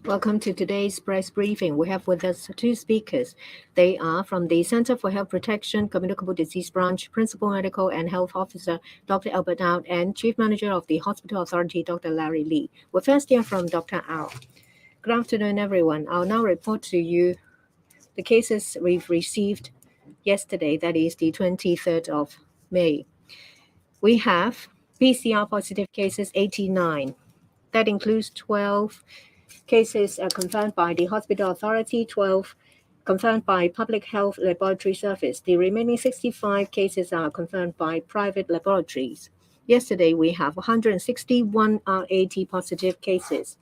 Welcome to today's press briefing. We have with us two speakers. They are from the Center for Health Protection, Communicable Disease Branch, Principal Medical and Health Officer, Dr. Albert Au, and Chief Manager of the Hospital Authority, Dr. Larry Lee. We'll first hear from Dr. Au. Good afternoon, everyone. I'll now report to you the cases we've received yesterday, that is the 23rd of May. We have PCR positive cases 89. That includes 12 cases confirmed by the Hospital Authority, 12 confirmed by Public Health Laboratory Service. The remaining 65 cases are confirmed by private laboratories. Yesterday, we have 161 RAT positive cases.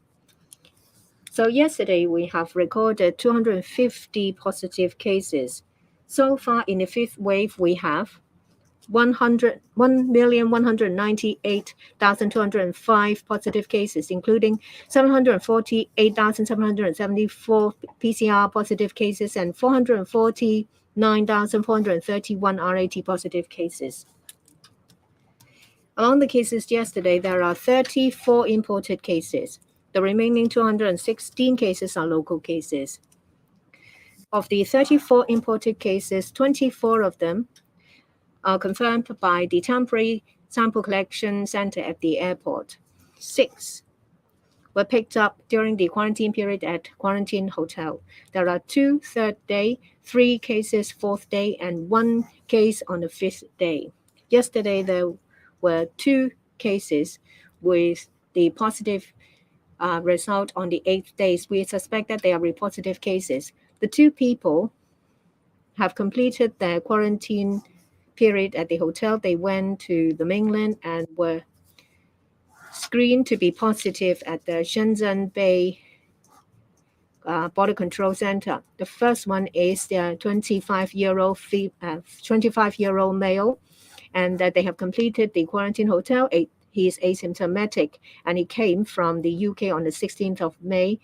So yesterday, we have recorded 250 positive cases. So far, in the fifth wave, we have 1,198,205 positive cases, including 748,774 PCR positive cases and 449,431 RAT positive cases. Among the cases yesterday, there are 34 imported cases. The remaining 216 cases are local cases. Of the 34 imported cases, 24 of them are confirmed by the temporary sample collection center at the airport. 6 were picked up during the quarantine period at quarantine hotel. There are 2 third day, 3 cases fourth day, and 1 case on the fifth day. Yesterday, there were 2 cases with the positive result on the 8th day. We suspect that they are positive cases. The 2 people have completed their quarantine period at the hotel. They went to the mainland and were screened to be positive at the Shenzhen Bay Border Control Center. The first one is the 25-year-old male, and that they have completed the quarantine hotel. He is asymptomatic, and he came from the UK on the 16th of May.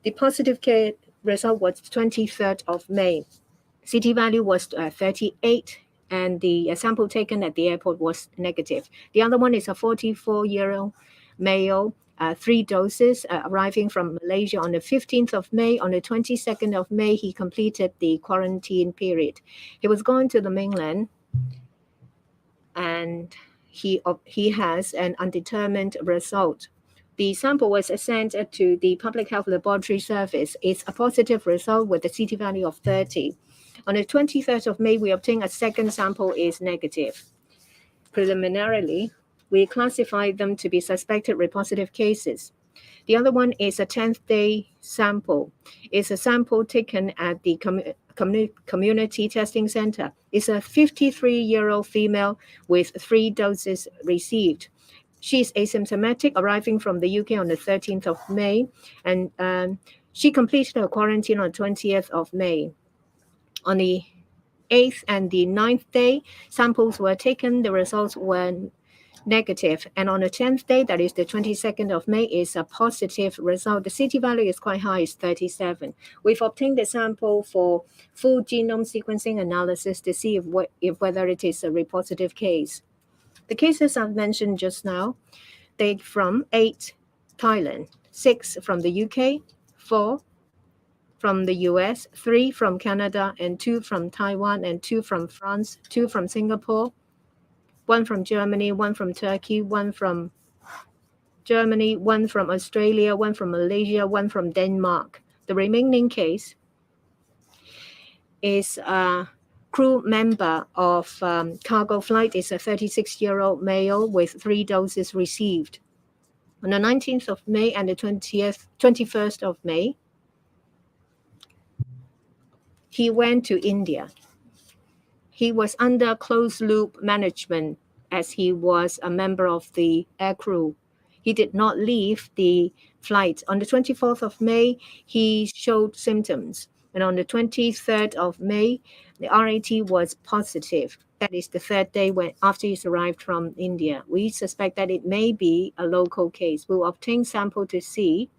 The positive case result was 23rd of May. CT value was 38, and the sample taken at the airport was negative. The other one is a 44-year-old male, 3 doses, arriving from Malaysia on the 15th of May. On the 22nd of May, he completed the quarantine period. He was going to the mainland, and he has an undetermined result. The sample was sent to the Public Health Laboratory Service. It's a positive result with a CT value of 30. On the 23rd of May, we obtained a second sample is negative. Preliminarily, we classified them to be suspected repositive cases. The other one is a 10th day sample. It's a sample taken at the community testing center. It's a 53-year-old female with 3 doses received. She's asymptomatic, arriving from the UK on the 13th of May, and she completed her quarantine on the 20th of May. On the 8th and the 9th day, samples were taken. The results were negative. And on the 10th day, that is the 22nd of May, is a positive result. The CT value is quite high, it's 37. We've obtained the sample for full genome sequencing analysis to see if whether it is a repositive case. The cases I've mentioned just now, they're from 8 Thailand, 6 from the UK, 4 from the US, 3 from Canada, and 2 from Taiwan, and 2 from France, 2 from Singapore, 1 from Germany, 1 from Turkey, 1 from Germany, 1 from Australia, 1 from Malaysia, 1 from Denmark. The remaining case is a crew member of cargo flight. Is a 36-year-old male with 3 doses received. On the 19th of May and the 21st of May, he went to India. He was under closed-loop management as he was a member of the aircrew. He did not leave the flight. On the 24th of May, he showed symptoms. And on the 23rd of May, the RAT was positive. That is the 3rd day after he's arrived from India. We suspect that it may be a local case. We'll obtain sample to see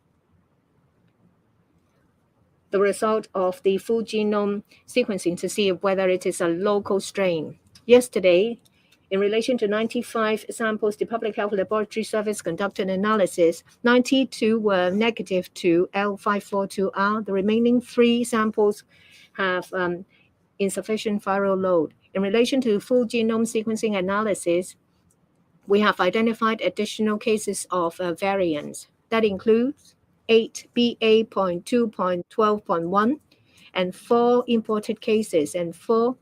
the result of the full genome sequencing to see whether it is a local strain. Yesterday, In relation to 95 samples, the Public Health Laboratory Service conducted analysis. 92 were negative to L542R. The remaining 3 samples have insufficient viral load. In relation to full genome sequencing analysis, we have identified additional cases of variants. That includes 8 BA.2.12.1 and 4 imported cases and 4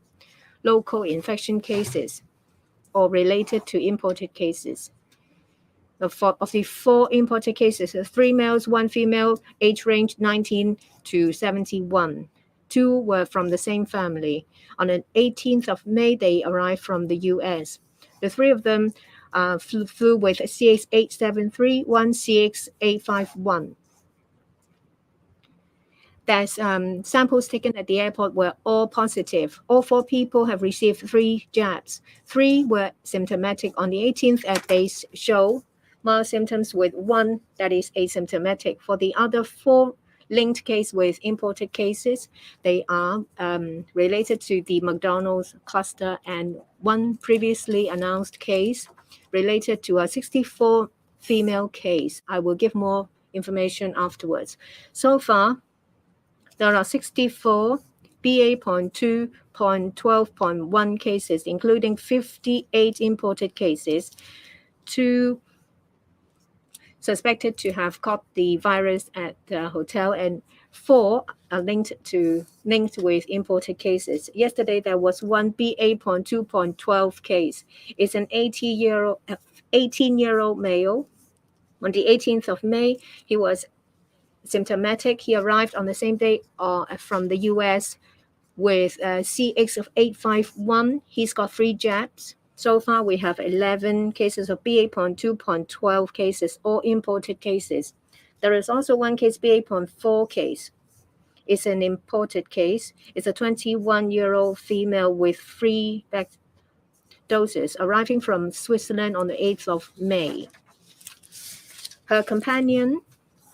local infection cases or related to imported cases. Of the 4 imported cases, 3 males, 1 female, age range 19 to 71. 2 were from the same family. On the 18th of May, they arrived from the US. The 3 of them flew with CX-873, 1 CX-851. That samples taken at the airport were all positive. All 4 people have received 3 jabs. 3 were symptomatic. On the 18th, they show mild symptoms with 1 that is asymptomatic. For the other 4 linked cases with imported cases, they are related to the McDonald's cluster and 1 previously announced case related to a 64 female case. I will give more information afterwards. So far, there are 64 BA.2.12.1 cases, including 58 imported cases, 2 suspected to have caught the virus at the hotel, and 4 are linked with imported cases. Yesterday, there was 1 BA.2.12 case. It's an 18-year-old male. On the 18th of May, he was symptomatic. He arrived on the same day from the US with CX-851. He's got 3 jabs. So far, we have 11 cases of BA.2.12 cases, all imported cases. There is also 1 case, BA.4 case. It's an imported case. It's a 21-year-old female with 3 doses arriving from Switzerland on the 8th of May. Her companion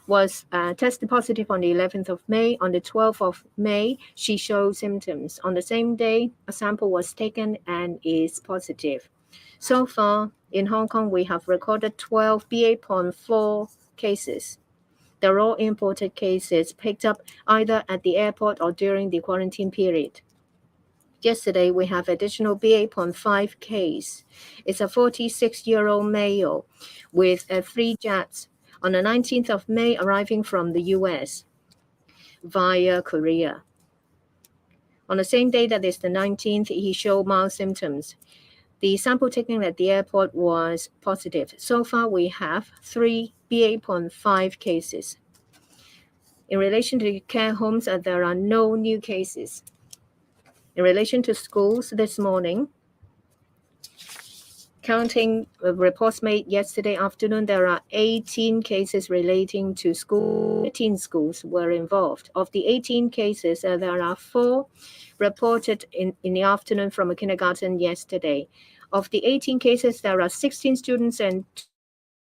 was tested positive on the 11th of May. On the 12th of May, she showed symptoms. On the same day, a sample was taken and is positive. So far, in Hong Kong, we have recorded 12 BA.4 cases. They're all imported cases picked up either at the airport or during the quarantine period. Yesterday, we have additional BA.5 case. It's a 46-year-old male with 3 jabs. On the 19th of May, arriving from the US via Korea. On the same day, that is the 19th, he showed mild symptoms. The sample taken at the airport was positive. So far, we have 3 BA.5 cases. In relation to care homes, there are no new cases. In relation to schools this morning, counting reports made yesterday afternoon, there are 18 cases relating to school. 18 schools were involved. Of the 18 cases, there are 4 reported in the afternoon from a kindergarten yesterday. Of the 18 cases, there are 16 students and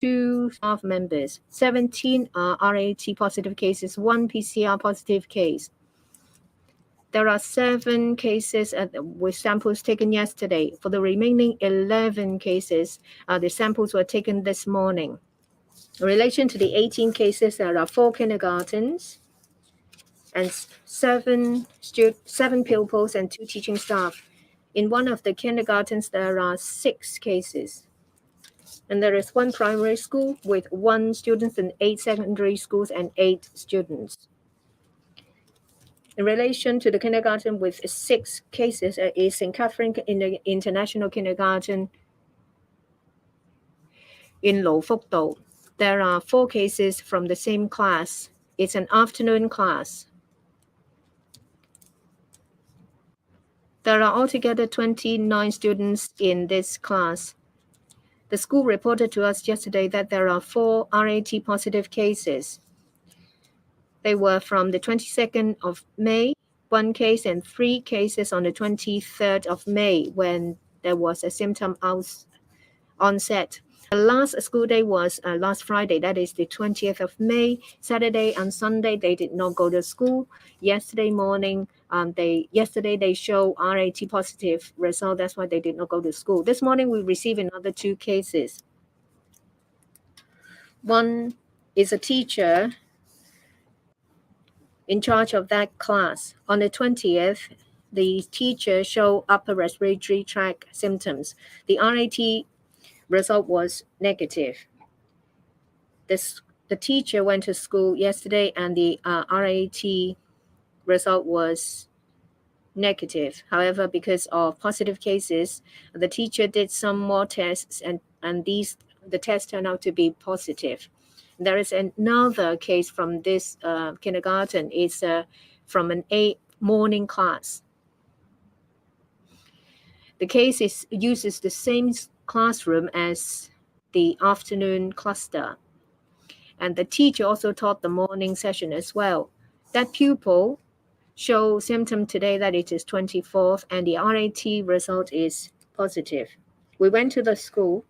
2 staff members. 17 are RAT positive cases, 1 PCR positive case. There are 7 cases with samples taken yesterday. For the remaining 11 cases, the samples were taken this morning. In relation to the 18 cases, there are 4 kindergartens and 7 pupils and 2 teaching staff. In one of the kindergartens, there are 6 cases. And there is 1 primary school with 1 student and 8 secondary schools and 8 students. In relation to the kindergarten with 6 cases, is St. Catherine in the International Kindergarten in Lo Fuk Do. There are 4 cases from the same class. It's an afternoon class. There are altogether 29 students in this class. The school reported to us yesterday that there are 4 RAT positive cases. They were from the 22nd of May, 1 case, and 3 cases on the 23rd of May when there was a symptom onset. The last school day was last Friday, that is the 20th of May. Saturday and Sunday, they did not go to school. Yesterday morning, yesterday they show RAT positive result. That's why they did not go to school. This morning, we received another 2 cases. One is a teacher in charge of that class. On the 20th, the teacher showed upper respiratory tract symptoms. The RAT result was negative. The teacher went to school yesterday and the RAT result was negative. However, because of positive cases, the teacher did some more tests and the tests turned out to be positive. There is another case from this kindergarten. It's from an morning class. The case uses the same classroom as the afternoon cluster. And the teacher also taught the morning session as well. That pupil showed symptom today that it is 24th and the RAT result is positive. We went to the school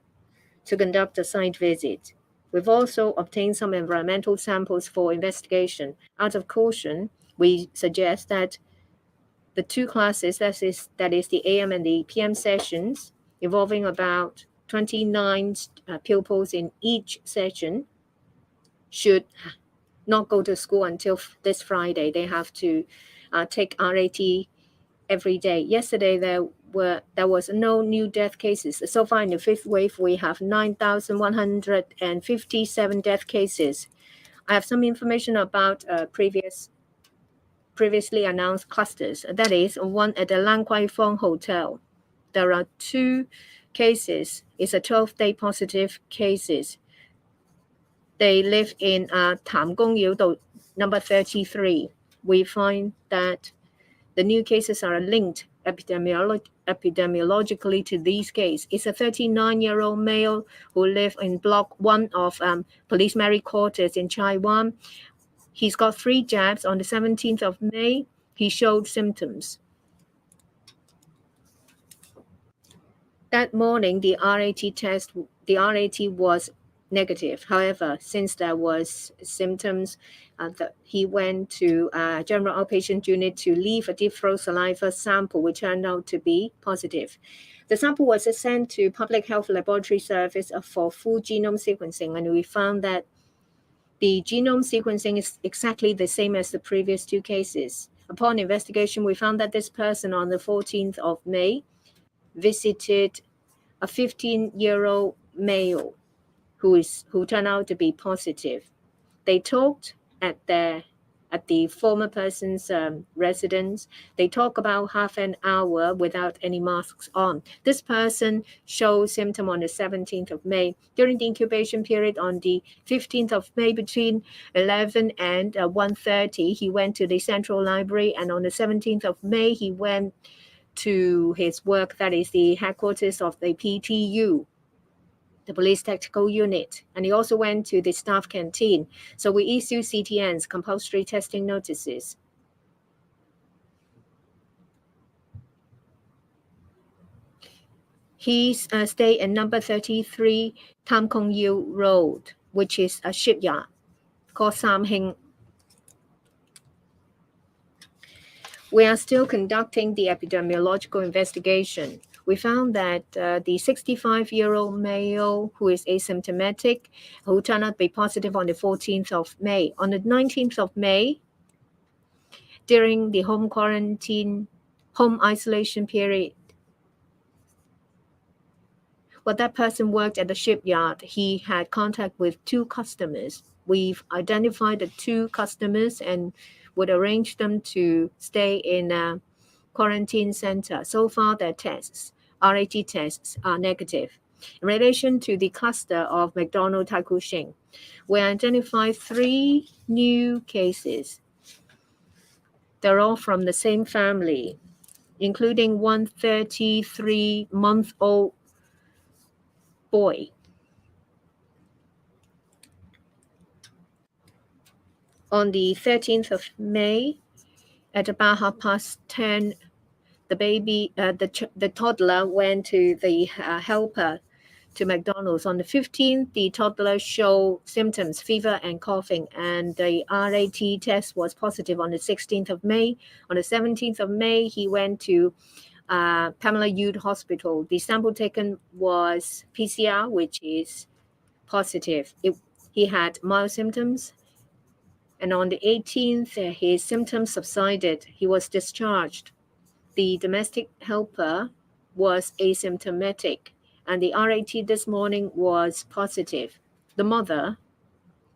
to conduct a site visit. We've also obtained some environmental samples for investigation. Out of caution, we suggest that the 2 classes, that is the AM and the PM sessions, involving about 29 pupils in each session, should not go to school until this Friday. They have to take RAT every day. Yesterday, there was no new death cases. So far in the 5th wave, we have 9,157 death cases. I have some information about previously announced clusters. That is one at the Lan Kwai Fong Hotel. There are 2 cases. It's a 12-day positive cases. They live in Tam Gong Yiu number 33. We find that the new cases are linked epidemiologically to these cases. It's a 39-year-old male who lives in Block 1 of Police Mary Quarters in Taiwan. He's got 3 jabs. On the 17th of May, he showed symptoms. That morning, the RAT was negative. However, since there was symptoms, he went to general outpatient unit to leave a deep throat saliva sample, which turned out to be positive. The sample was sent to Public Health Laboratory Service for full genome sequencing, and we found that the genome sequencing is exactly the same as the previous 2 cases. Upon investigation, we found that this person on the 14th of May visited a 15-year-old male who turned out to be positive. They talked at the former person's residence. They talked about half an hour without any masks on. This person showed symptom on the 17th of May. During the incubation period on the 15th of May, between 11 and 1:30, he went to the Central Library, and on the 17th of May, he went to his work, that is the headquarters of the PTU, the Police Tactical Unit, and he also went to the staff canteen. So we issue CTNs, compulsory testing notices. He stayed at number 33 Tam Kong Yew Road, which is a shipyard called Sam Hing. We are still conducting the epidemiological investigation. We found that the 65-year-old male who is asymptomatic, who turned out to be positive on the 14th of May. On the 19th of May, during the home isolation period, that person worked at the shipyard. He had contact with 2 customers. We've identified the 2 customers and would arrange them to stay in a quarantine center. So far, their RAT tests are negative. In relation to the cluster of McDonald Taikoo Shing, we identified 3 new cases. They're all from the same family, including one 33-month-old boy. On the 13th of May, at about 10:30, the toddler went to the helper to McDonald's. On the 15th, the toddler showed symptoms, fever and coughing, and the RAT test was positive on the 16th of May. On the 17th of May, he went to Pamela Youth Hospital. The sample taken was PCR, which is positive. He had mild symptoms, and on the 18th, his symptoms subsided. He was discharged. The domestic helper was asymptomatic, and the RAT this morning was positive. The mother,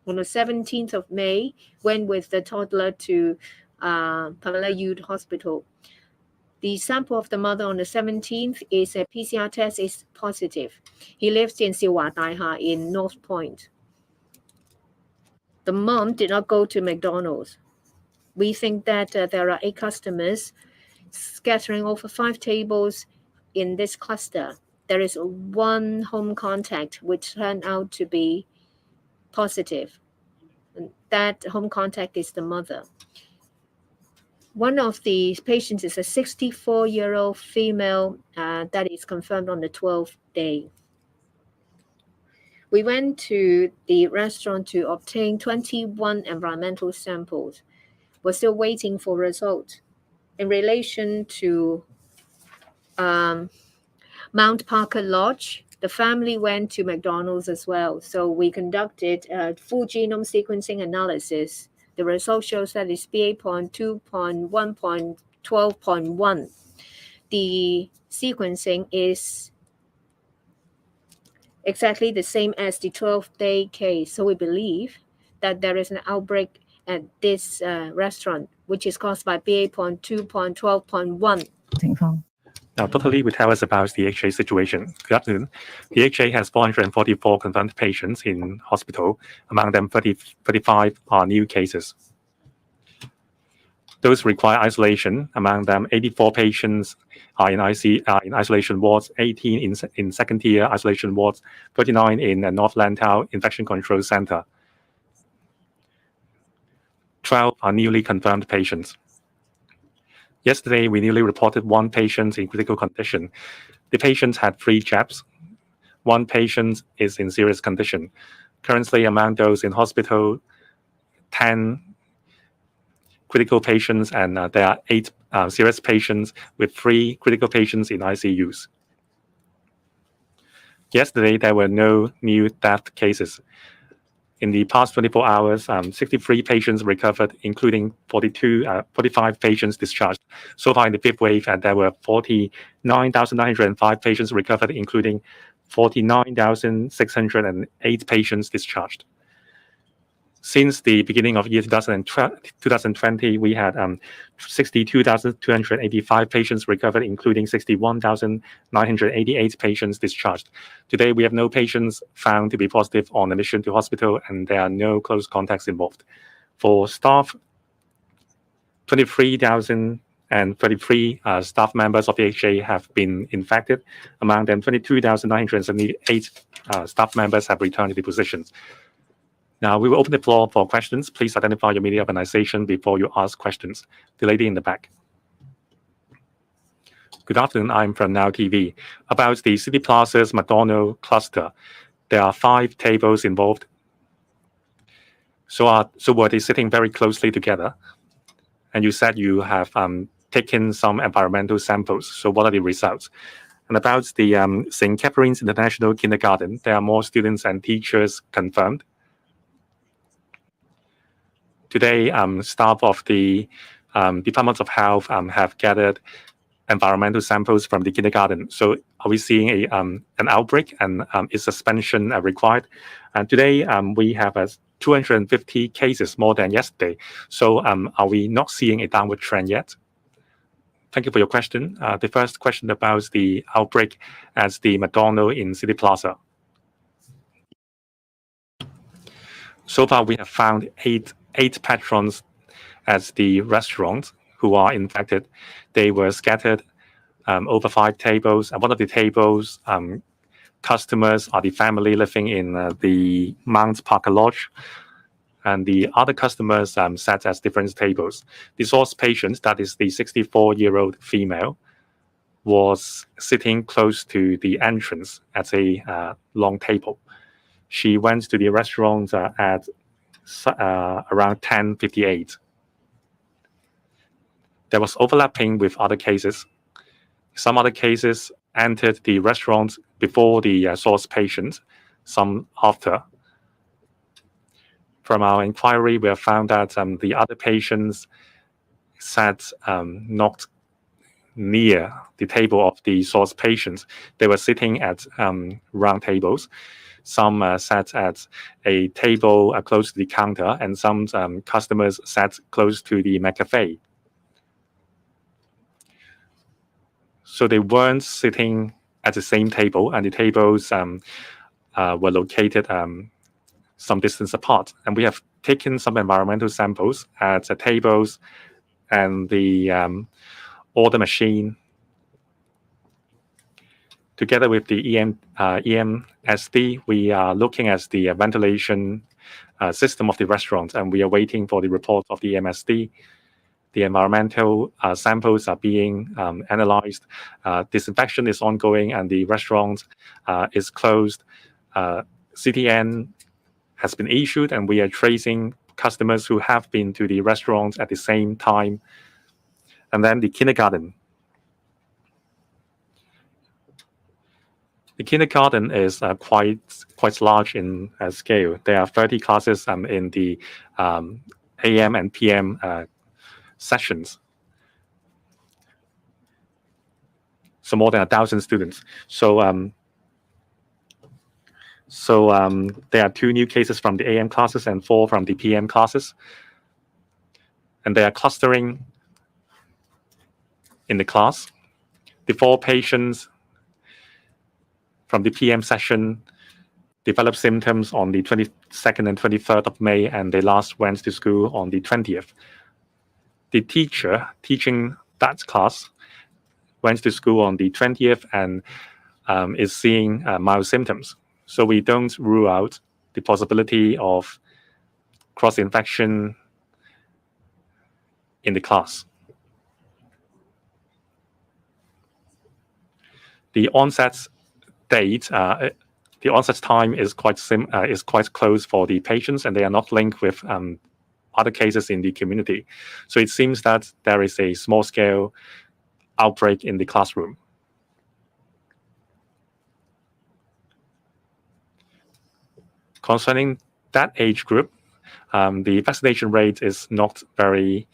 on the 17th of May, went with the toddler to Pamela Youth Hospital. The sample of the mother on the 17th is a PCR test is positive. He lives in Siwa Daiha in North Point. The mom did not go to McDonald's. We think that there are 8 customers scattering over 5 tables in this cluster. There is 1 home contact which turned out to be positive. And that home contact is the mother. One of the patients is a 64-year-old female that is confirmed on the 12th day. We went to the restaurant to obtain 21 environmental samples. We're still waiting for results. In relation to Mount Parker Lodge, the family went to McDonald's as well. So we conducted a full genome sequencing analysis. The result shows that it's BA.2.1.12.1. The sequencing is exactly the same as the 12th-day case. So we believe that there is an outbreak at this restaurant, which is caused by BA.2.12.1. Now, Dr. Lee will tell us about the HA situation. Good afternoon. The HA has 444 confirmed patients in hospital. Among them, 35 are new cases. Those require isolation. Among them, 84 patients are in isolation wards, 18 in second-tier isolation wards, 39 in the North Lantau Infection Control Center. 12 are newly confirmed patients. Yesterday, we newly reported 1 patient in critical condition. The patient had 3 jabs. 1 patient is in serious condition. Currently, among those in hospital, 10 critical patients, and there are 8 serious patients with 3 critical patients in ICUs. Yesterday, there were no new death cases. In the past 24 hours, 63 patients recovered, including 45 patients discharged. So far in the 5th wave, there were 49,905 patients recovered, including 49,608 patients discharged. Since the beginning of year 2020, we had 62,285 patients recovered, including 61,988 patients discharged. Today, we have no patients found to be positive on admission to hospital, and there are no close contacts involved. For staff, 23,033 staff members of the HA have been infected. Among them, 22,978 staff members have returned to the positions. Now, we will open the floor for questions. Please identify your media organization before you ask questions. The lady in the back. Good afternoon. I'm from Now TV. About the City Plaza's McDonald cluster, there are 5 tables involved. So were they sitting very closely together? And you said you have taken some environmental samples. So what are the results? And about the St. Catherine's International Kindergarten, there are more students and teachers confirmed. Today, staff of the Department of Health have gathered environmental samples from the kindergarten. So are we seeing an outbreak, and is suspension required? And today, we have 250 cases more than yesterday. So are we not seeing a downward trend yet? Thank you for your question. The first question about the outbreak at the McDonald in City Plaza. So far, we have found eight patrons at the restaurant who are infected. They were scattered over 5 tables. And one of the tables, customers are the family living in the Mount Parker Lodge. And the other customers sat at different tables. The source patient, that is the 64-year-old female, was sitting close to the entrance at a long table. She went to the restaurant at around 10:58. There was overlapping with other cases. Some other cases entered the restaurant before the source patient, some after. From our inquiry, we have found that the other patients sat not near the table of the source patients. They were sitting at round tables. Some sat at a table close to the counter, and some customers sat close to the McCafe. So they weren't sitting at the same table, and the tables were located some distance apart. And we have taken some environmental samples at the tables and the order machine. Together with the EMSD, we are looking at the ventilation system of the restaurant, and we are waiting for the report of the EMSD. The environmental samples are being analyzed. Disinfection is ongoing, and the restaurant is closed. CTN has been issued, and we are tracing customers who have been to the restaurant at the same time. And then the kindergarten. The kindergarten is quite large in scale. There are 30 classes in the AM and PM sessions. So more than 1,000 students. So there are 2 new cases from the AM classes and 4 from the PM classes. And they are clustering in the class. The 4 patients from the PM session developed symptoms on the 22nd and 23rd of May, and they last went to school on the 20th. The teacher teaching that class went to school on the 20th and is seeing mild symptoms. So we don't rule out the possibility of cross-infection in the class. The onset date, the onset time is quite close for the patients, and they are not linked with other cases in the community. So it seems that there is a small-scale outbreak in the classroom. Concerning that age group, the vaccination rate is not very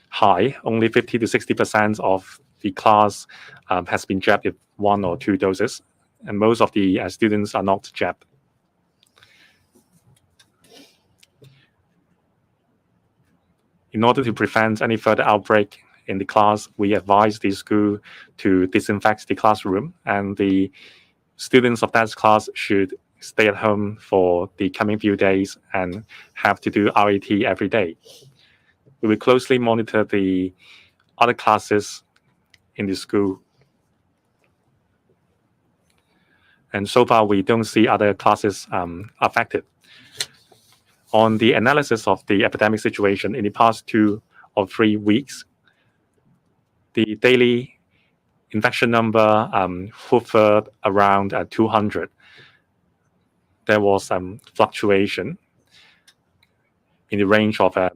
high. Only 50 to 60% of the class has been jabbed with 1 or 2 doses, and most of the students are not jabbed. In order to prevent any further outbreak in the class, we advise the school to disinfect the classroom, and the students of that class should stay at home for the coming few days and have to do RAT every day. We will closely monitor the other classes in the school. And so far, we don't see other classes affected. On the analysis of the epidemic situation in the past 2 or 3 weeks, the daily infection number hovered around 200. There was fluctuation in the range of a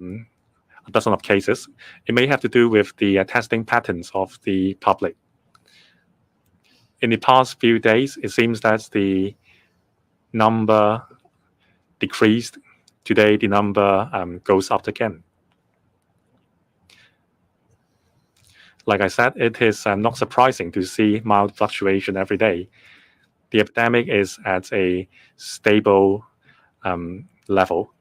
dozen of cases. It may have to do with the testing patterns of the public. In the past few days, it seems that the number decreased. Today, the number goes up again. Like I said, it is not surprising to see mild fluctuation every day. The epidemic is at a stable level.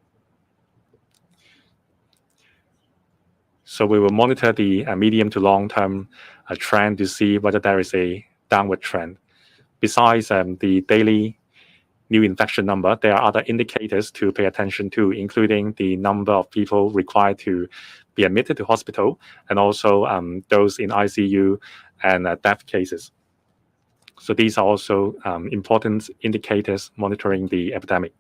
So we will monitor the medium to long-term trend to see whether there is a downward trend. Besides the daily new infection number, there are other indicators to pay attention to, including the number of people required to be admitted to hospital, and also those in ICU and death cases. So these are also important indicators monitoring the epidemic.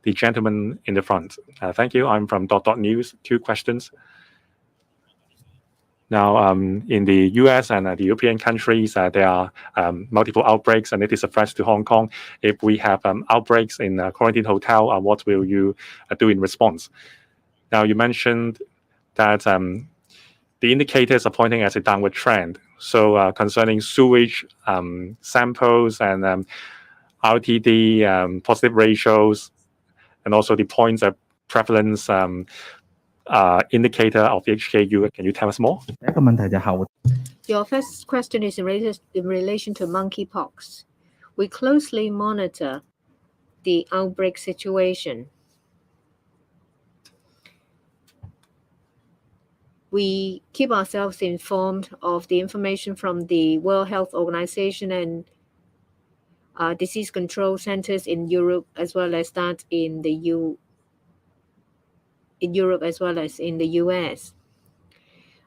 The gentleman in the front. Thank you. I'm from News. 2 questions. Now, in the US and the European countries, there are multiple outbreaks, and it is a threat to Hong Kong. If we have outbreaks in a quarantine hotel, what will you do in response? Now, you mentioned that the indicators are pointing as a downward trend. So concerning sewage samples and RTD positive ratios, and also the points of prevalence indicator of the HKU, can you tell us more? Your first question is in relation to monkeypox. We closely monitor the outbreak situation. We keep ourselves informed of the information from the World Health Organization and disease control centers in Europe, as well as that in Europe as well as in the US.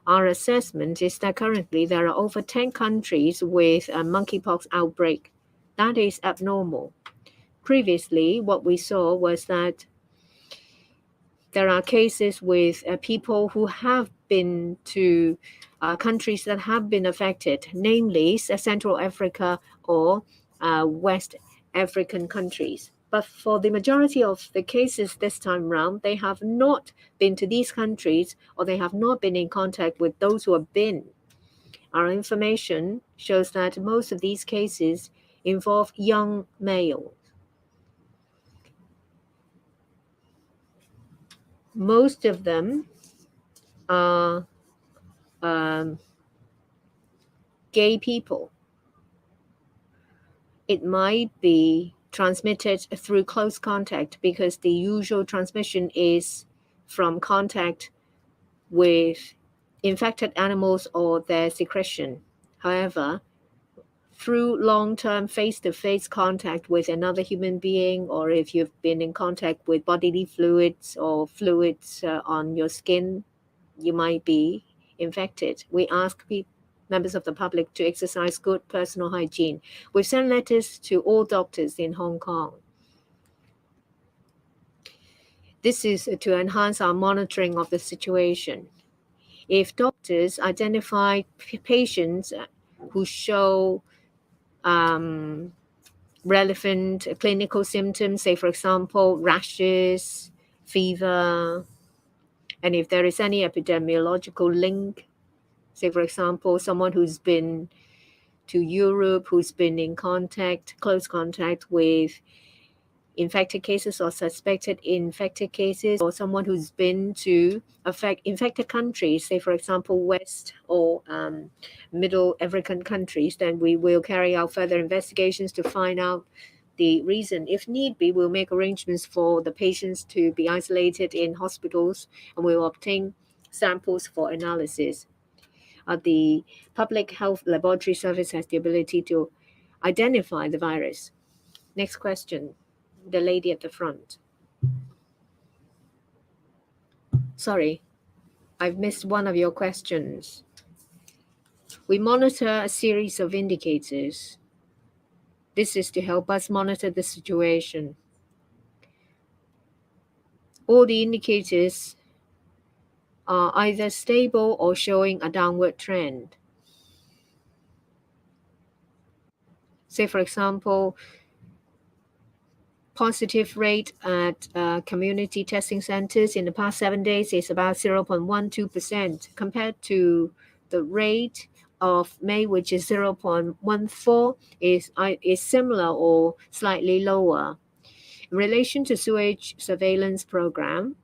Our assessment is that currently there are over 10 countries with a monkeypox outbreak. That is abnormal. Previously, what we saw was that there are cases with people who have been to countries that have been affected, namely Central Africa or West African countries. But for the majority of the cases this time around, they have not been to these countries, or they have not been in contact with those who have been. Our information shows that most of these cases involve young males. Most of them are gay people. It might be transmitted through close contact because the usual transmission is from contact with infected animals or their secretion. However, through long-term face-to-face contact with another human being, or if you've been in contact with bodily fluids or fluids on your skin, you might be infected. We ask members of the public to exercise good personal hygiene. We've sent letters to all doctors in Hong Kong. This is to enhance our monitoring of the situation. If doctors identify patients who show relevant clinical symptoms, say, for example, rashes, fever, and if there is any epidemiological link, say, for example, someone who's been to Europe, who's been in close contact with infected cases or suspected infected cases, or someone who's been to infected countries, say, for example, West or Middle African countries, then we will carry out further investigations to find out the reason. If need be, we'll make arrangements for the patients to be isolated in hospitals, and we'll obtain samples for analysis. The Public Health Laboratory Service has the ability to identify the virus. Next question. The lady at the front. Sorry, I've missed one of your questions. We monitor a series of indicators. This is to help us monitor the situation. All the indicators are either stable or showing a downward trend. Say, for example, positive rate at community testing centers in the past 7 days is about 0.12% compared to the rate of May, which is 0.14, is similar or slightly lower. In relation to sewage surveillance program,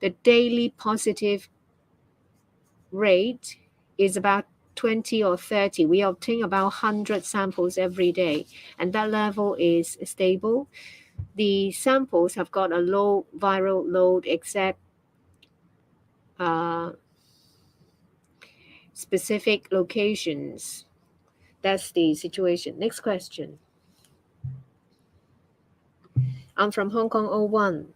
the daily positive rate is about 20 or 30. We obtain about 100 samples every day, and that level is stable. The samples have got a low viral load except specific locations. That's the situation. Next question. I'm from Hong Kong 01.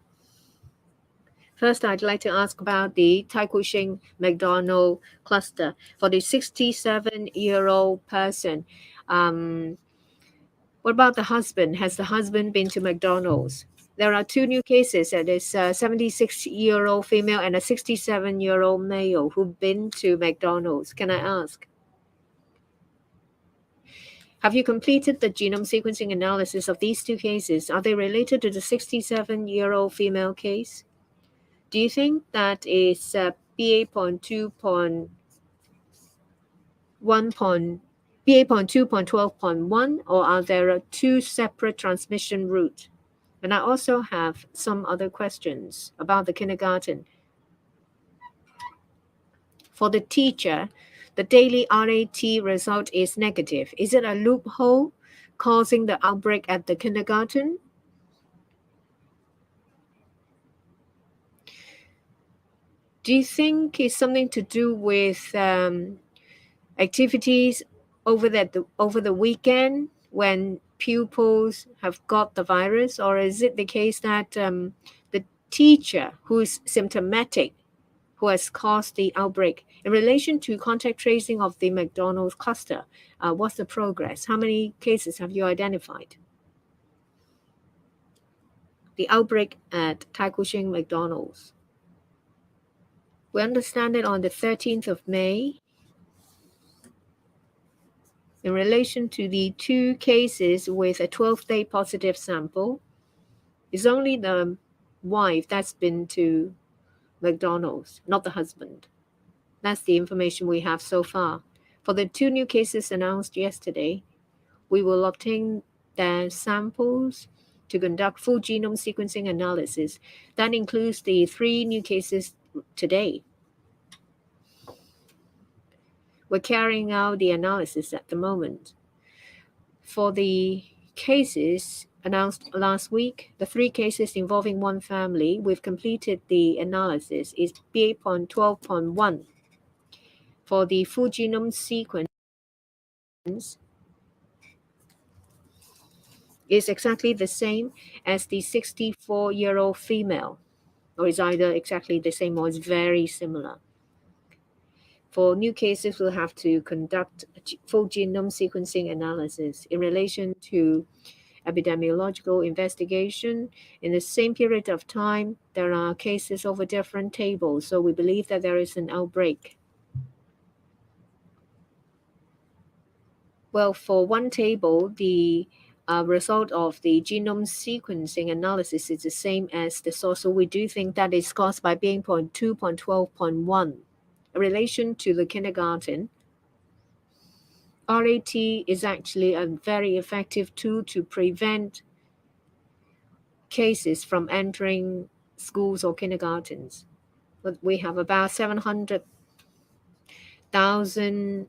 First, I'd like to ask about the Tai Kung Shing McDonald cluster. For the 67-year-old person, what about the husband? Has the husband been to McDonald's? there are two new cases. That is a 76-year-old female and a 67-year-old male who've been to McDonald's. Can I ask, have you completed the genome sequencing analysis of these two cases? Are they related to the 67-year-old female case? Do you think that is BA.2.12.1, or are there two separate transmission routes? And I also have some other questions about the kindergarten. For the teacher, the daily RAT result is negative. Is it a loophole causing the outbreak at the kindergarten? Do you think it's something to do with activities over the weekend when pupils have got the virus, or is it the case that the teacher who's symptomatic who has caused the outbreak? In relation to contact tracing of the McDonald's cluster, what's the progress? How many cases have you identified? The outbreak at Tai Kuching McDonald's. We understand it on the 13th of May. In relation to the two cases with a 12-day positive sample, it's only the wife that's been to McDonald's, not the husband. That's the information we have so far. For the two new cases announced yesterday, we will obtain their samples to conduct full genome sequencing analysis. That includes the three new cases today. We're carrying out the analysis at the moment. For the cases announced last week, the three cases involving one family, we've completed the analysis. Is BA.12.1. For the full genome sequence, is exactly the same as the 64-year-old female, or is either exactly the same or is very similar. For new cases, we'll have to conduct a full genome sequencing analysis in relation to epidemiological investigation. In the same period of time, there are cases over different tables, so we believe that there is an outbreak. Well, for one table, the result of the genome sequencing analysis is the same as the source, so we do think that is caused by BA.2.12.1. In relation to the kindergarten, RAT is actually a very effective tool to prevent cases from entering schools or kindergartens. But we have about 700,000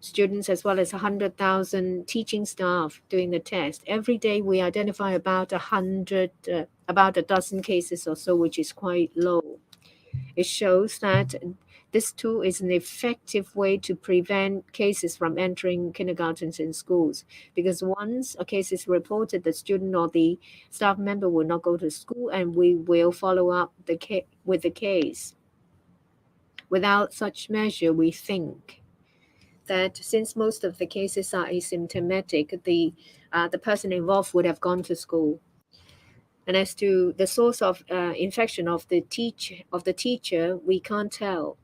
students as well as 100,000 teaching staff doing the test. Every day we identify about a dozen cases or so, which is quite low. It shows that this tool is an effective way to prevent cases from entering kindergartens and schools, because once a case is reported, the student or the staff member will not go to school, and we will follow up with the case. Without such measure, we think that since most of the cases are asymptomatic, the person involved would have gone to school. And as to the source of infection of the teacher, we can't tell.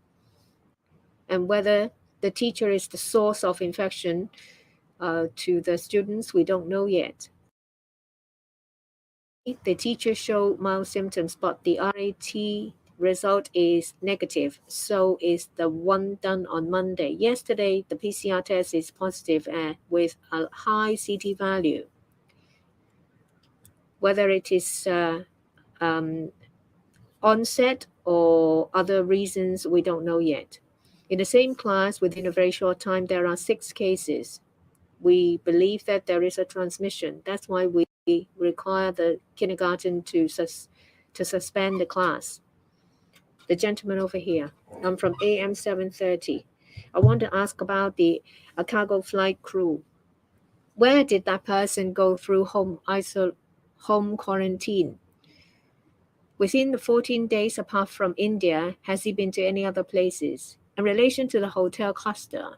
And whether the teacher is the source of infection to the students, we don't know yet. The teacher showed mild symptoms, but the RAT result is negative. So is the one done on Monday. Yesterday, the PCR test is positive with a high CT value. Whether it is onset or other reasons, we don't know yet. In the same class, within a very short time, there are 6 cases. We believe that there is a transmission. That's why we require the kindergarten to suspend the class. The gentleman over here, I'm from AM 730. I want to ask about the cargo flight crew. Where did that person go through home quarantine? Within the 14 days apart from India, has he been to any other places? In relation to the hotel cluster,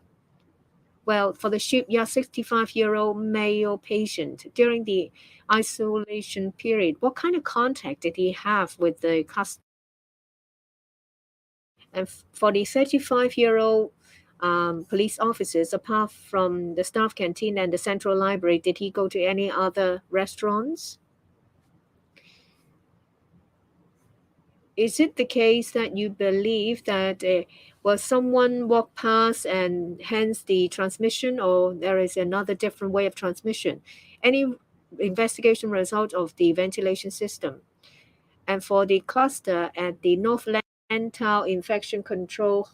Well, for the shipyard 65-year-old male patient, during the isolation period, what kind of contact did he have with the customer? And for the 35-year-old police officers, apart from the staff canteen and the central library, did he go to any other restaurants? Is it the case that you believe that someone walked past and hence the transmission, or there is another different way of transmission? Any investigation result of the ventilation system? And for the cluster at the North Lantau Infection Control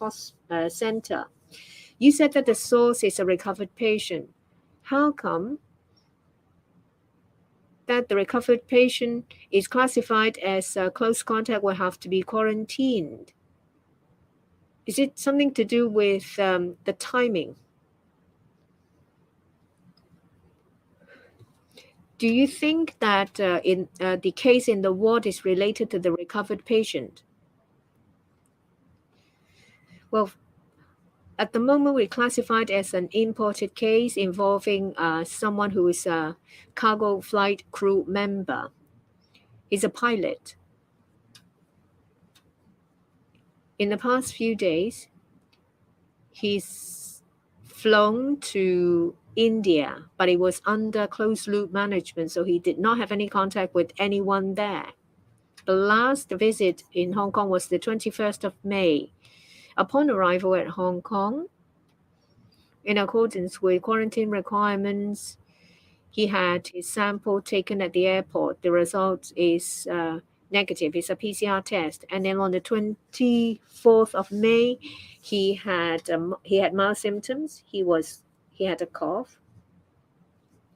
Center, you said that the source is a recovered patient. How come that the recovered patient is classified as a close contact will have to be quarantined? Is it something to do with the timing? Do you think that in the case in the ward is related to the recovered patient? Well, at the moment, we classified as an imported case involving someone who is a cargo flight crew member. He's a pilot. In the past few days, he's flown to India, but it was under closed loop management, so he did not have any contact with anyone there. The last visit in Hong Kong was the 21st of May. Upon arrival at Hong Kong, in accordance with quarantine requirements, he had his sample taken at the airport. The result is negative. It's a PCR test. And then on the 24th of May, he had mild symptoms. He had a cough.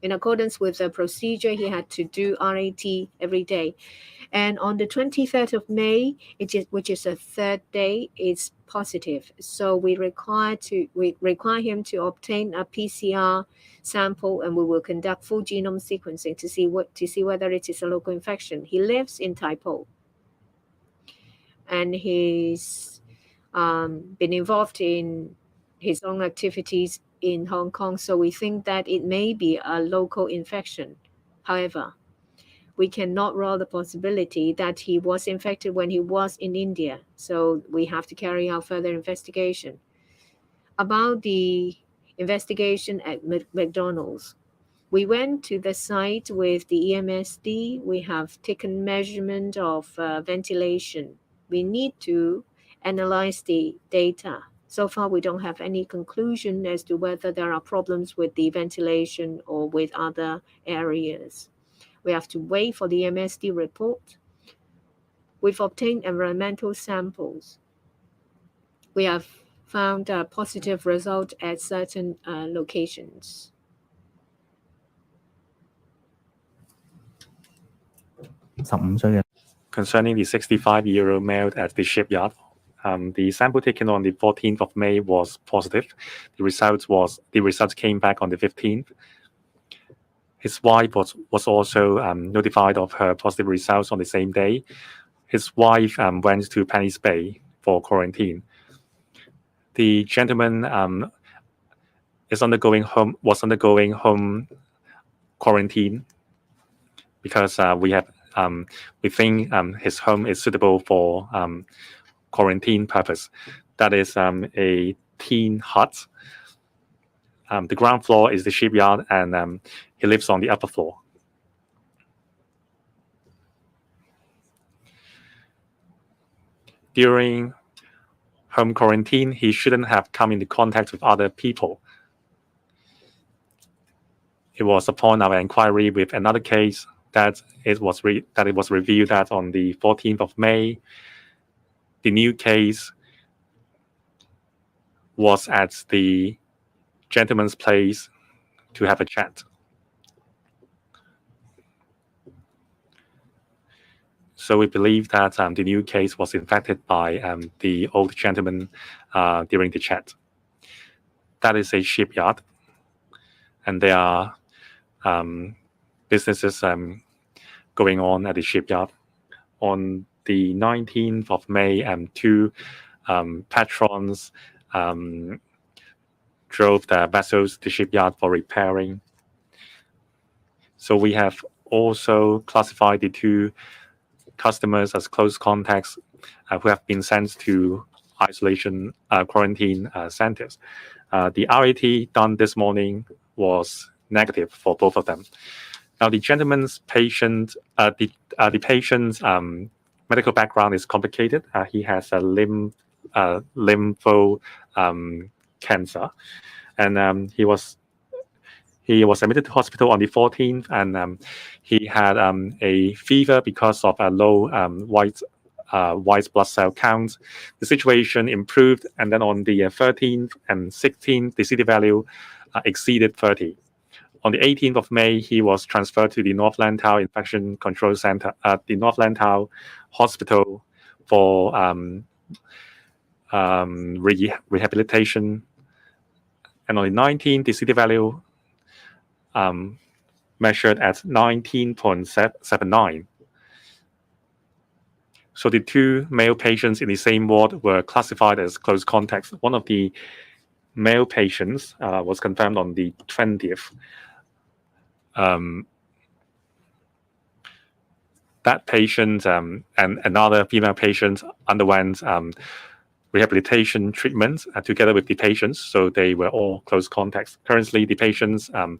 In accordance with the procedure, he had to do RAT every day. And on the 23rd of May, which is a third day, it's positive. So we require him to obtain a PCR sample, and we will conduct full genome sequencing to see whether it is a local infection. He lives in Tai Po, and he's been involved in his own activities in Hong Kong. So we think that it may be a local infection. However, we cannot rule out the possibility that he was infected when he was in India. So we have to carry out further investigation. About the investigation at McDonald's, we went to the site with the EMSD. We have taken measurement of ventilation. We need to analyze the data. So far, we don't have any conclusion as to whether there are problems with the ventilation or with other areas. We have to wait for the MSD report. We've obtained environmental samples. We have found a positive result at certain locations. Concerning the 65-year-old male at the shipyard, the sample taken on the 14th of May was positive. The results came back on the 15th. His wife was also notified of her positive results on the same day. His wife went to Penny's Bay for quarantine. The gentleman was undergoing home quarantine because we think his home is suitable for quarantine purpose. That is a tin hut. The ground floor is the shipyard, and he lives on the upper floor. During home quarantine, he shouldn't have come into contact with other people. It was upon our inquiry with another case that it was revealed that on the 14th of May, the new case was at the gentleman's place to have a chat. So we believe that the new case was infected by the old gentleman during the chat. That is a shipyard, and there are businesses going on at the shipyard. On the 19th of May, two patrons drove the vessels to shipyard for repairing. So we have also classified the 2 customers as close contacts who have been sent to isolation quarantine centers. The RAT done this morning was negative for both of them. Now, the gentleman's patient, the patient's medical background is complicated. He has a lympho cancer, and he was admitted to hospital on the 14th, and he had a fever because of a low white blood cell count. The situation improved, and then on the 13th and 16th, the CT value exceeded 30. On the 18th of May, he was transferred to the North Lantau Infection Control Center at the North Lantau Hospital for rehabilitation. And on the 19th, the CT value measured at 19.79. So the 2 male patients in the same ward were classified as close contacts. One of the male patients was confirmed on the 20th. That patient and another female patient underwent rehabilitation treatment together with the patients, so they were all close contacts. Currently, the patients at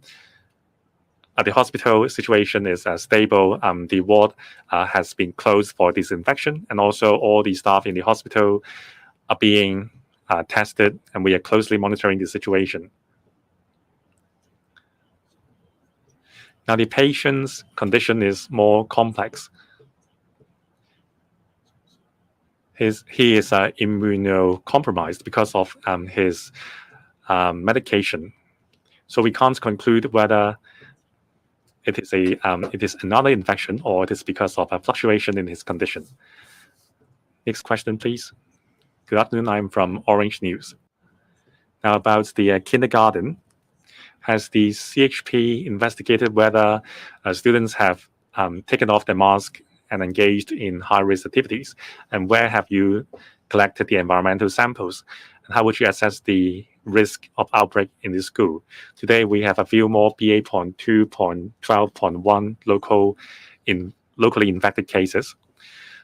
the hospital situation is stable. The ward has been closed for disinfection, and also all the staff in the hospital are being tested, and we are closely monitoring the situation. Now, the patient's condition is more complex. He is immunocompromised because of his medication. So we can't conclude whether it is another infection or it is because of a fluctuation in his condition. Next question, please. Good afternoon. I'm from Orange News. Now, about the kindergarten. Has the CHP investigated whether students have taken off their mask and engaged in high-risk activities? And where have you collected the environmental samples? And how would you assess the risk of outbreak in the school? Today, we have a few more BA.2.12.1 locally infected cases.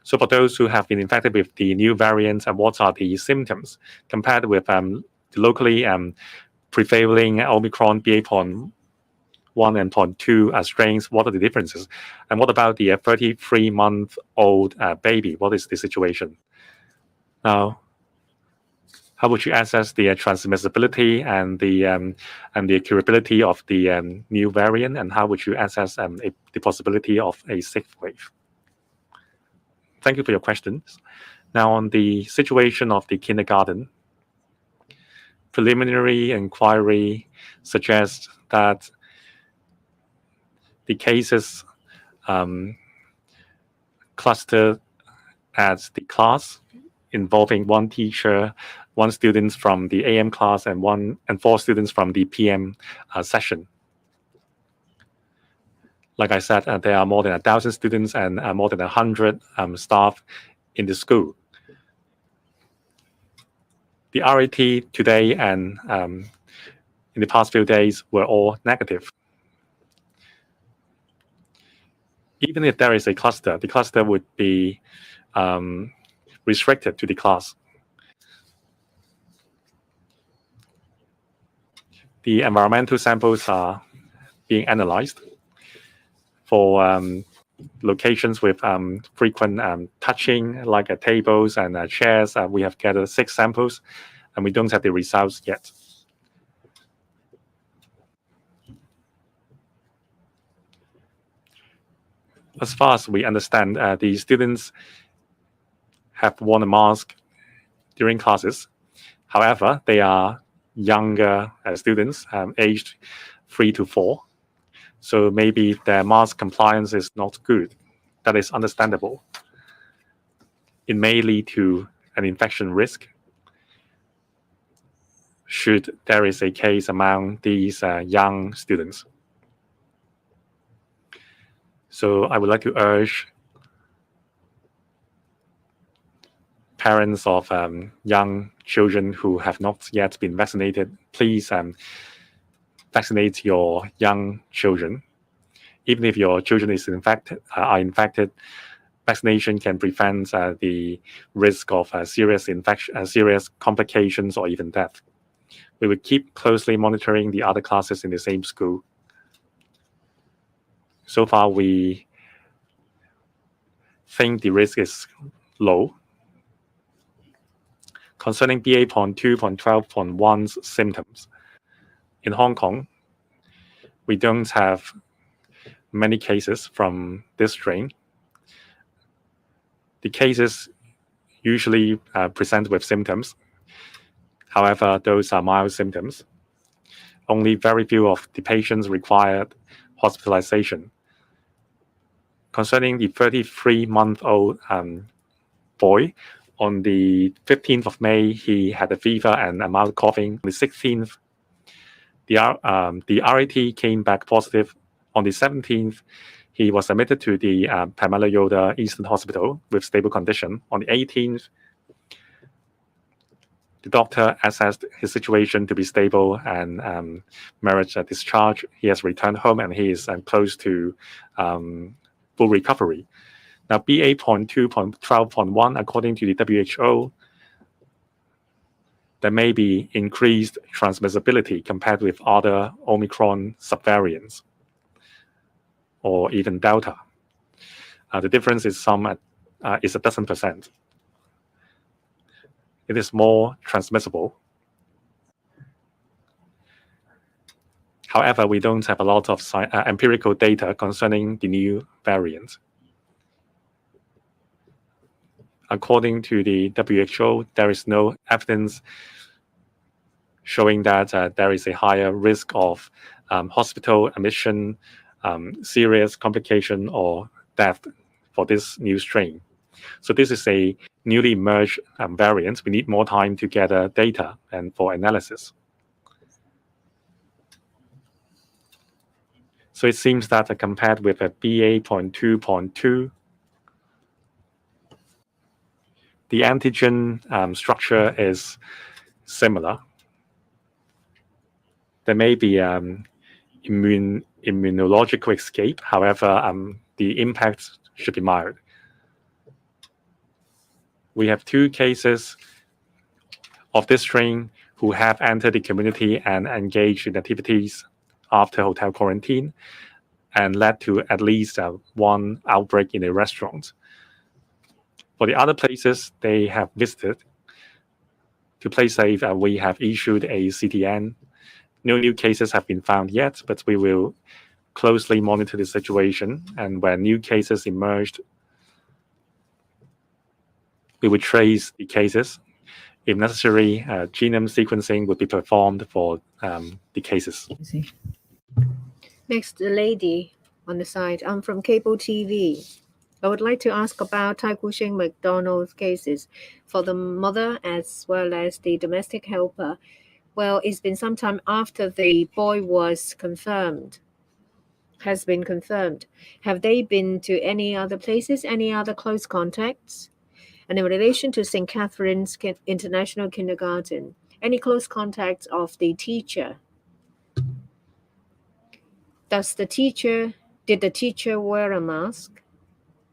So for those who have been infected with the new variants, what are the symptoms compared with the locally prevailing Omicron BA.1 and .2 strains? What are the differences? And what about the 33-month-old baby? What is the situation? Now, how would you assess the transmissibility and the curability of the new variant? And how would you assess the possibility of a 6th wave? Thank you for your questions. Now, on the situation of the kindergarten, preliminary inquiry suggests that the cases clustered at the class involving 1 teacher, 1 student from the AM class, and 4 students from the PM session. Like I said, there are more than 1,000 students and more than 100 staff in the school. The RAT today and in the past few days were all negative. Even if there is a cluster, the cluster would be restricted to the class. The environmental samples are being analyzed for locations with frequent touching, like tables and chairs. We have gathered 6 samples, and we don't have the results yet. As far as we understand, the students have worn a mask during classes. However, they are younger students, aged 3 to 4. So maybe their mask compliance is not good. That is understandable. It may lead to an infection risk should there is a case among these young students. So I would like to urge parents of young children who have not yet been vaccinated, please vaccinate your young children. Even if your children are infected, vaccination can prevent the risk of serious complications or even death. We will keep closely monitoring the other classes in the same school. So far, we think the risk is low. Concerning BA.2.12.1's symptoms, in Hong Kong, we don't have many cases from this strain. The cases usually present with symptoms. However, those are mild symptoms. Only very few of the patients required hospitalization. Concerning the 33-month-old boy, on the 15th of May, he had a fever and a mild coughing. On the 16th, the RAT came back positive. On the 17th, he was admitted to the Pamela Yoda Eastern Hospital with stable condition. On the 18th, the doctor assessed his situation to be stable and merits a discharge. He has returned home and he is close to full recovery. Now, BA.2.12.1, according to the WHO, there may be increased transmissibility compared with other Omicron subvariants or even Delta. The difference is a dozen %. It is more transmissible. However, we don't have a lot of empirical data concerning the new variant. According to the WHO, there is no evidence showing that there is a higher risk of hospital admission, serious complication, or death for this new strain. So this is a newly emerged variant. We need more time to gather data and for analysis. So it seems that compared with a BA.2.2, the antigen structure is similar. There may be immunological escape. However, the impact should be mild. We have 2 cases of this strain who have entered the community and engaged in activities after hotel quarantine and led to at least 1 outbreak in a restaurant. For the other places they have visited, to play safe, we have issued a CTN. No new cases have been found yet, but we will closely monitor the situation, and when new cases emerged, we will trace the cases. If necessary, genome sequencing would be performed for the cases. Next, the lady on the side. I'm from cable TV. I would like to ask about Tai Kwu Shing McDonald's cases for the mother as well as the domestic helper. Well, it's been some time after the boy has been confirmed. Have they been to any other places, any other close contacts? And in relation to St. Catherine's International Kindergarten, any close contacts of the teacher? Did the teacher wear a mask?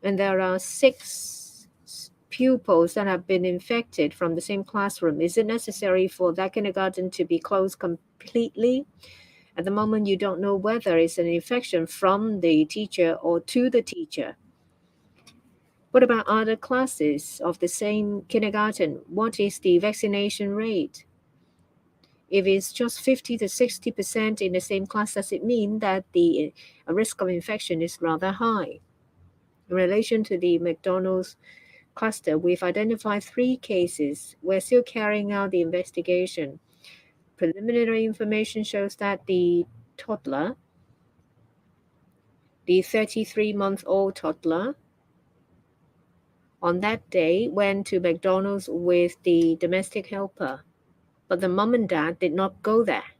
And there are 6 pupils that have been infected from the same classroom. Is it necessary for that kindergarten to be closed completely? At the moment, you don't know whether it's an infection from the teacher or to the teacher. What about other classes of the same kindergarten? What is the vaccination rate? If it's just 50 to 60% in the same class, does it mean that the risk of infection is rather high? In relation to the McDonald's cluster, we've identified 3 cases. We're still carrying out the investigation. Preliminary information shows that the toddler, the 33-month-old toddler, on that day went to McDonald's with the domestic helper, but the mom and dad did not go there.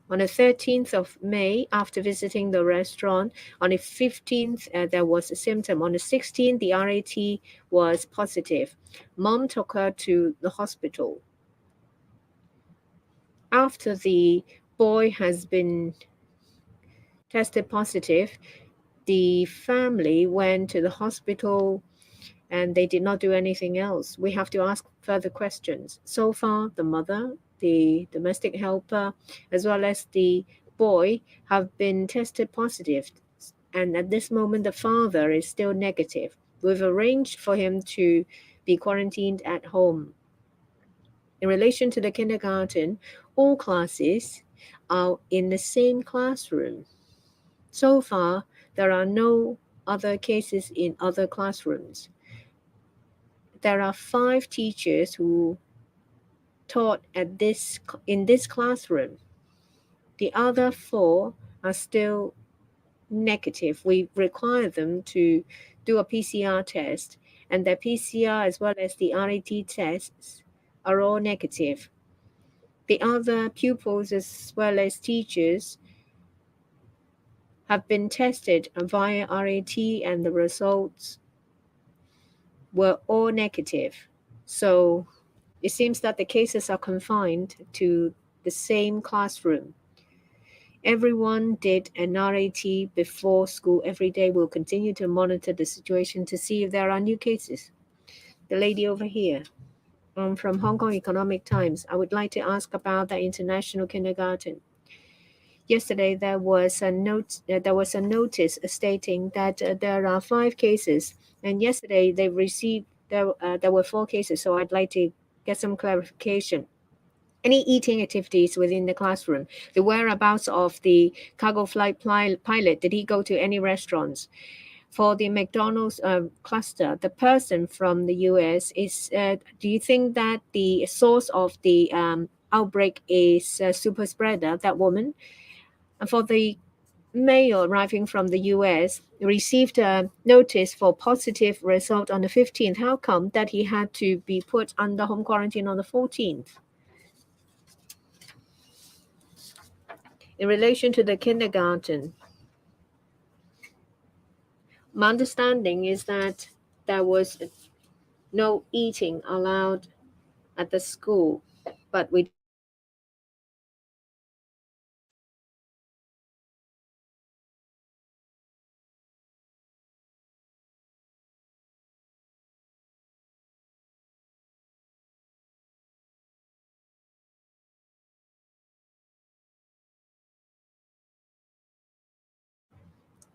On the 13th of May, after visiting the restaurant, on the 15th, there was a symptom. On the 16th, the RAT was positive. Mom took her to the hospital. After the boy has been tested positive, the family went to the hospital and they did not do anything else. We have to ask further questions. So far, the mother, the domestic helper, as well as the boy have been tested positive. And at this moment, the father is still negative. We've arranged for him to be quarantined at home. In relation to the kindergarten, all classes are in the same classroom. So far, there are no other cases in other classrooms. There are 5 teachers who taught in this classroom. The other 4 are still negative. We require them to do a PCR test, and the PCR as well as the RAT tests are all negative. The other pupils as well as teachers have been tested via RAT and the results were all negative. So it seems that the cases are confined to the same classroom. Everyone did an RAT before school every day. We'll continue to monitor the situation to see if there are new cases. The lady over here. From Hong Kong Economic Times. I would like to ask about the international kindergarten. Yesterday, there was a notice stating that there are 5 cases, and yesterday they received there were 4 cases. So I'd like to get some clarification. Any eating activities within the classroom? The whereabouts of the cargo flight pilot? Did he go to any restaurants? For the McDonald's cluster, the person from the US is. Do you think that the source of the outbreak is a super spreader, that woman? And for the male arriving from the US, received a notice for positive result on the 15th. How come that he had to be put under home quarantine on the 14th? In relation to the kindergarten, my understanding is that there was no eating allowed at the school, but we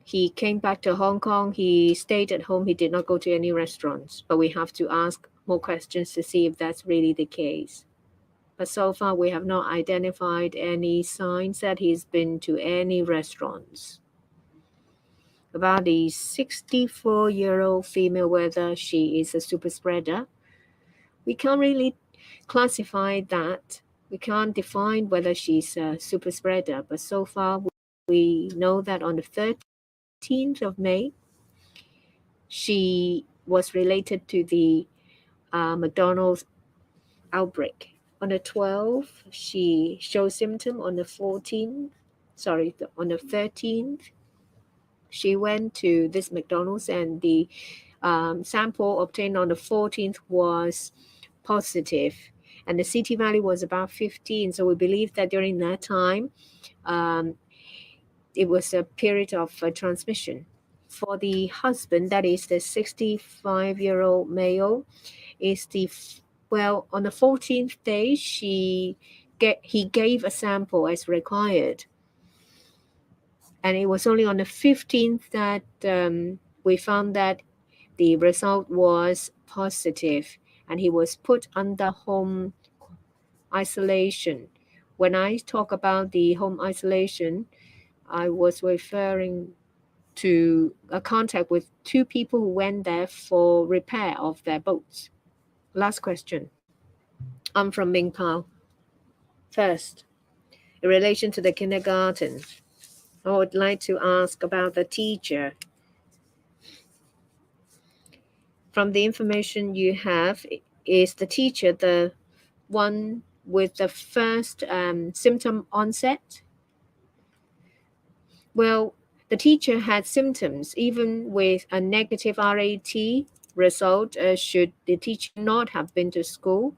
he came back to Hong Kong. He stayed at home. He did not go to any restaurants. But we have to ask more questions to see if that's really the case. But so far, we have not identified any signs that he's been to any restaurants. About the 64-year-old female, whether she is a super spreader, we can't really classify that. We can't define whether she's a super spreader. But so far, we know that on the 13th of May, she was related to the McDonald's outbreak. On the 12th, she showed symptom. On the 13th, she went to this McDonald's and the sample obtained on the 14th was positive. And the CT value was about 15. So we believe that during that time, it was a period of transmission. For the husband, that is the 65-year-old male, is on the 14th day, he gave a sample as required. And it was only on the 15th that we found that the result was positive, and he was put under home isolation. When I talk about the home isolation, I was referring to a contact with 2 people who went there for repair of their boats. Last question. I'm from Ming Pao. First, in relation to the kindergarten, I would like to ask about the teacher. From the information you have, is the teacher the one with the first symptom onset? Well, the teacher had symptoms even with a negative RAT result. Should the teacher not have been to school?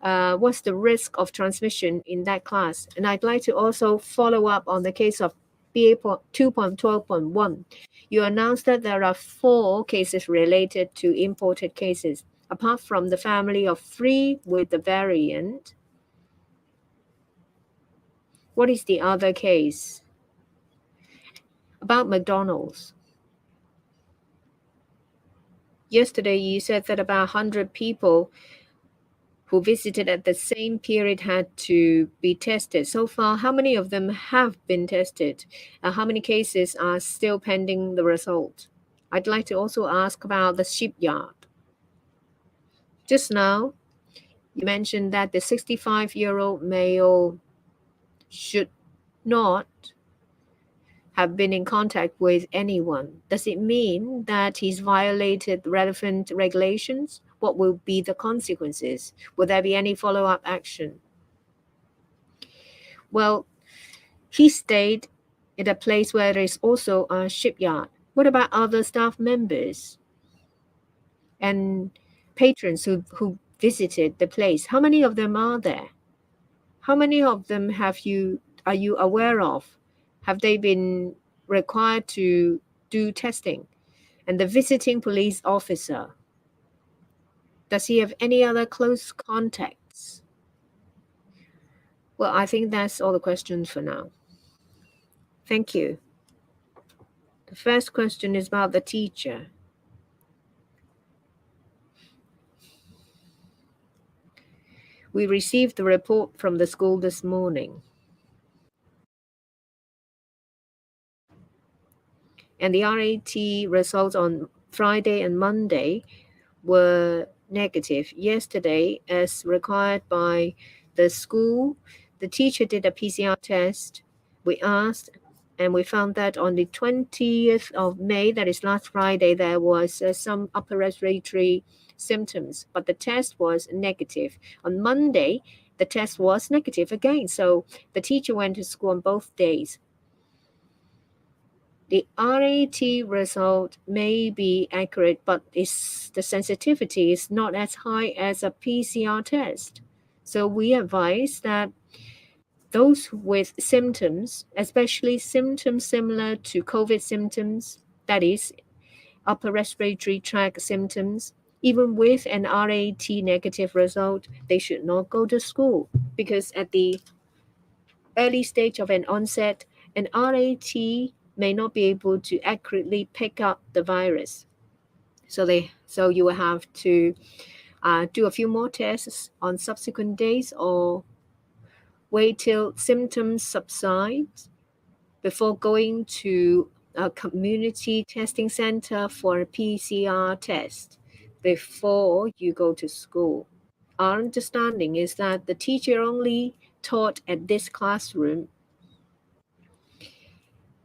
What's the risk of transmission in that class? And I'd like to also follow up on the case of BA 2.12.1. You announced that there are 4 cases related to imported cases. Apart from the family of 3 with the variant, what is the other case? About McDonald's. Yesterday, you said that about 100 people who visited at the same period had to be tested. So far, how many of them have been tested? How many cases are still pending the result? I'd like to also ask about the shipyard. Just now, you mentioned that the 65-year-old male should not have been in contact with anyone. Does it mean that he's violated relevant regulations? What will be the consequences? Will there be any follow-up action? Well, he stayed in a place where there is also a shipyard. What about other staff members and patrons who visited the place? How many of them are there? How many of them are you aware of? Have they been required to do testing? And the visiting police officer, does he have any other close contacts? Well, I think that's all the questions for now. Thank you. The first question is about the teacher. We received the report from the school this morning. And the RAT results on Friday and Monday were negative. Yesterday, as required by the school, the teacher did a PCR test. We asked, and we found that on the 20th of May, that is last Friday, there was some upper respiratory symptoms, but the test was negative. On Monday, the test was negative again. So the teacher went to school on both days. The RAT result may be accurate, but the sensitivity is not as high as a PCR test. So we advise that those with symptoms, especially symptoms similar to COVID symptoms, that is, upper respiratory tract symptoms, even with an RAT negative result, they should not go to school because at the early stage of an onset, an RAT may not be able to accurately pick up the virus. So you will have to do a few more tests on subsequent days or wait till symptoms subside before going to a community testing center for a PCR test before you go to school. Our understanding is that the teacher only taught at this classroom.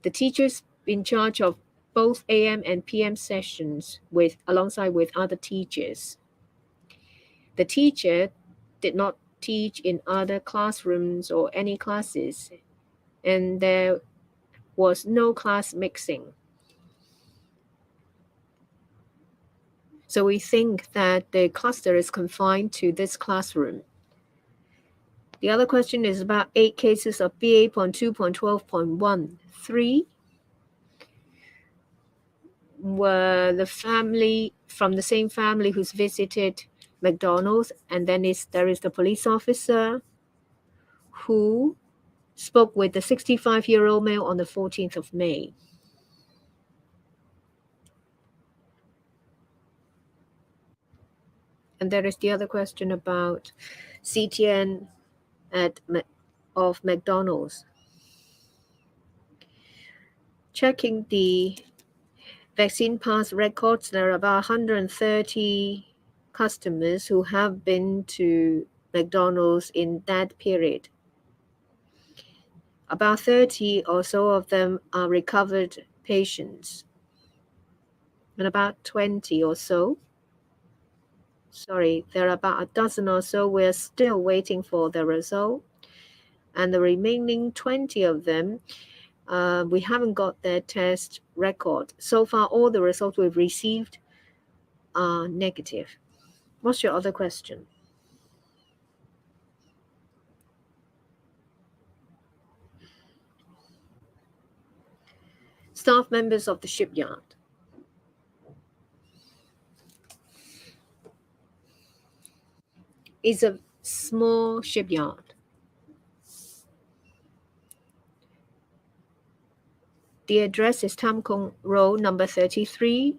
The teachers in charge of both AM and PM sessions alongside with other teachers. The teacher did not teach in other classrooms or any classes, and there was no class mixing. So we think that the cluster is confined to this classroom. The other question is about 8 cases of BA.2.12.1. 3 were the family from the same family who's visited McDonald's, and then there is the police officer who spoke with the 65-year-old male on the 14th of May. And there is the other question about CTN of McDonald's. Checking the vaccine pass records, there are about 130 customers who have been to McDonald's in that period. About 30 or so of them are recovered patients. And about 20 or so, there are about a dozen or so, we're still waiting for the result. And the remaining 20 of them We haven't got their test record. So far, all the results we've received are negative. What's your other question? Staff members of the shipyard. It's a small shipyard. The address is Tam Kung Road, number 33.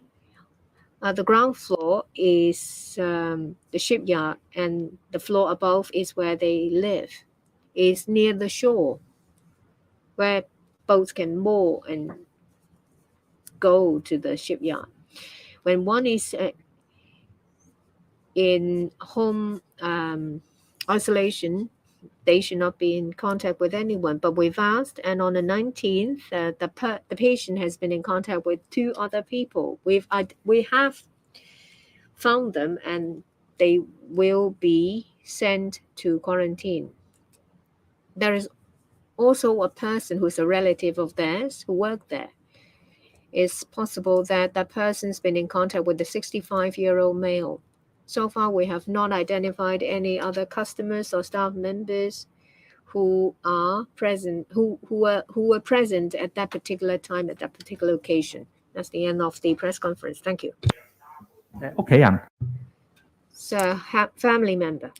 The ground floor is the shipyard, and the floor above is where they live. It's near the shore, where boats can moor and go to the shipyard. When one is in home isolation, they should not be in contact with anyone. But we've asked, and on the 19th, the patient has been in contact with 2 other people. We have found them, and they will be sent to quarantine. There is also a person who's a relative of theirs who worked there. It's possible that that person's been in contact with the 65-year-old male. So far, we have not identified any other customers or staff members who are present, who were present at that particular time at that particular occasion. That's the end of the press conference. Thank you. 屋企人 So, family member.